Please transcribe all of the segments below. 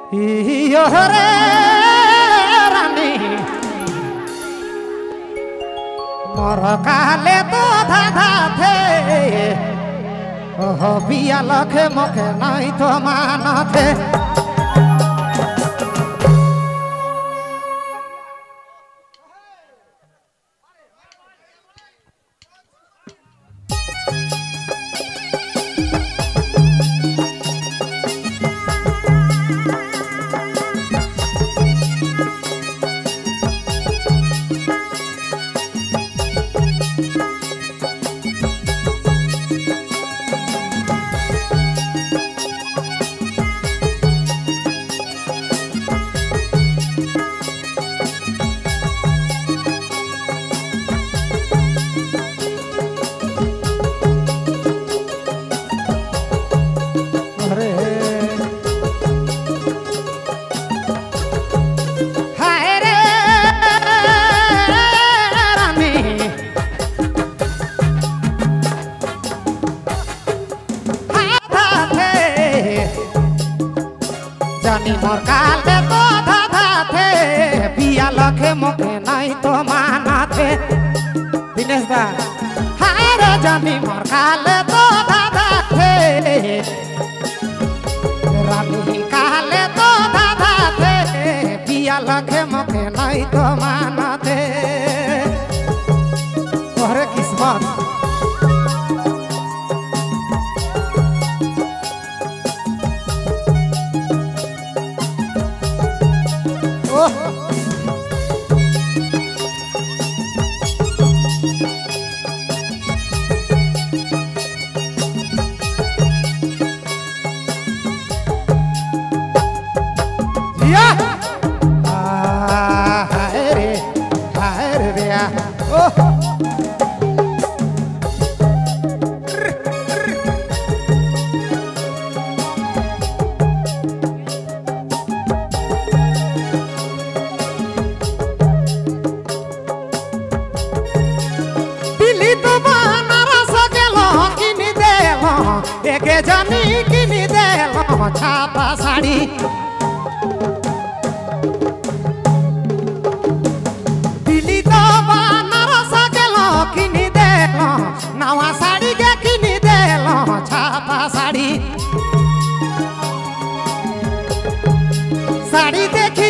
ইয়ো রে রানী মর কালে তো ধাধা থে ওহ বিয়া লখে মুখে নাই তো মানতে জানি মোর কালে তো ধাধাতে বিয়া লখে মুখে নাই তো মানাতে দিনেশ দা হায় রে জানি মোর কালে তো ধাধাতে রানী কালে তো ধাধাতে বিয়া লখে মুখে নাই তো মানাতে ওরে কিসমত একে জানি কিনি দেল ছাপা শাড়ি দিলি তো বানারস গেল কিনি দেল নাওয়া শাড়ি গে কিনি দেল ছাপা শাড়ি শাড়ি দেখি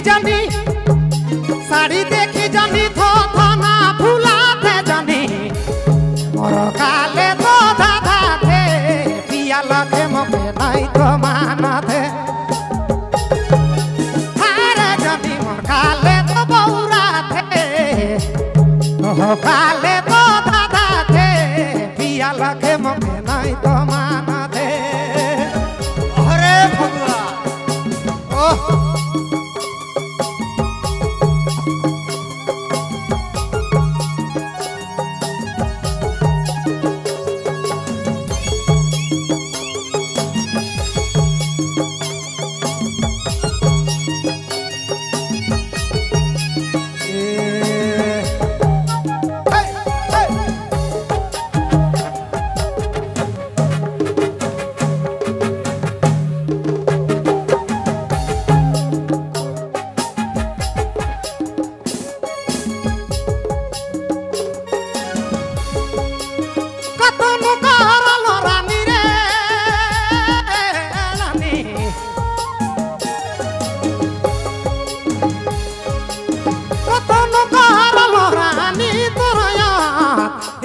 জানি থনা ফুলাতে জানি মোর কালে তো দাদাতে বিয়া লখে মুখে নাই তো মানাতে হারে জানি মোর কালে তো বৌরাতে কালে তো দাদাতে বিয়া লখে মুখে নাই তো মানাতে আরে ভগবা ও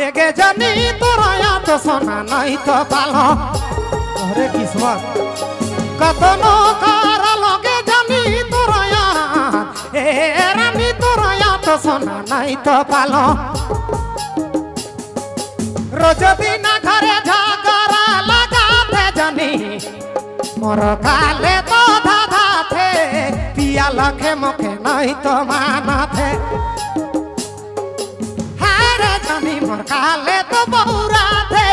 একে জানি তোরা তো সোনা নাই তো পালো আরে কিসমত কত নকার লগে জানি তোরা এ রানী তোরা তো সোনা নাই তো পালো রোজ দিন ঘরে ঝগড়া লাগাতে জানি মোর কালে তো ধাধাতে পিয়া লখে মুখে নাই তো মানাতে জানি মোর কালে তো বৌরাতে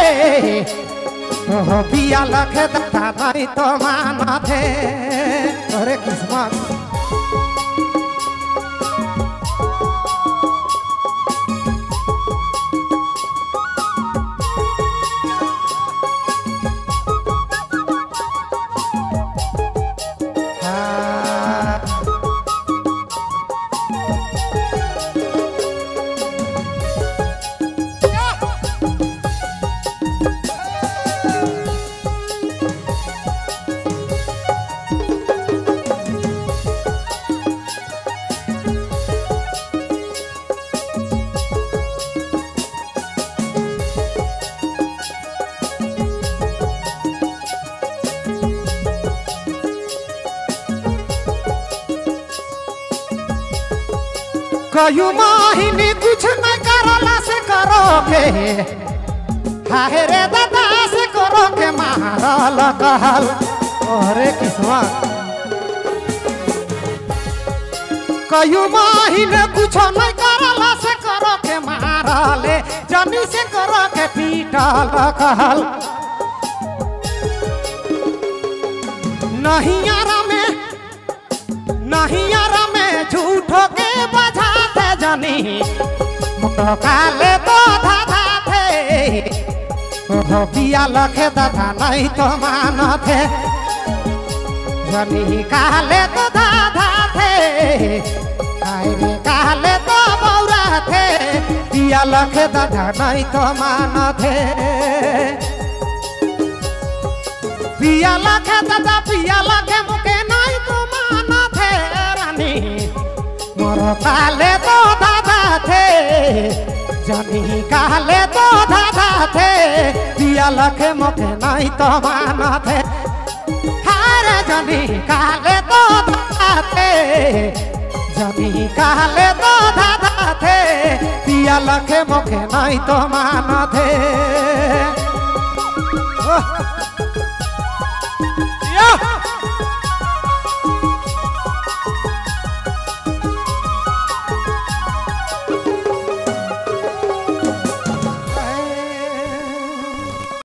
বিয়া লখে দাদা নাই তো মানাতে আরে কিসমত कयू माहिनी कुछ न करला से करोगे हाय रे दादा से करोगे मारल कहल अरे किस्मत कयू माहिनी कुछ न करला से करोगे मारले जनी से करोगे पीटल कहल नहीं यारा में झूठो के बजाते जनी काले तो धाधा थे पिया लखे दादा नहीं तो मानते जनी काले तो धाधा थे काले तो बौरा थे पिया लखे दादा नहीं तो मानते पिया लखे दादा पिया लखे मुके नहीं तो माना थे रानी मोर काले तो दादा थे जनी काले तो दादा थे पिया लखे मुके नहीं तो माना थे हारे जनी काले तो दादा थे जनी काले तो दादा थे पिया लखे मुके नहीं तो माना थे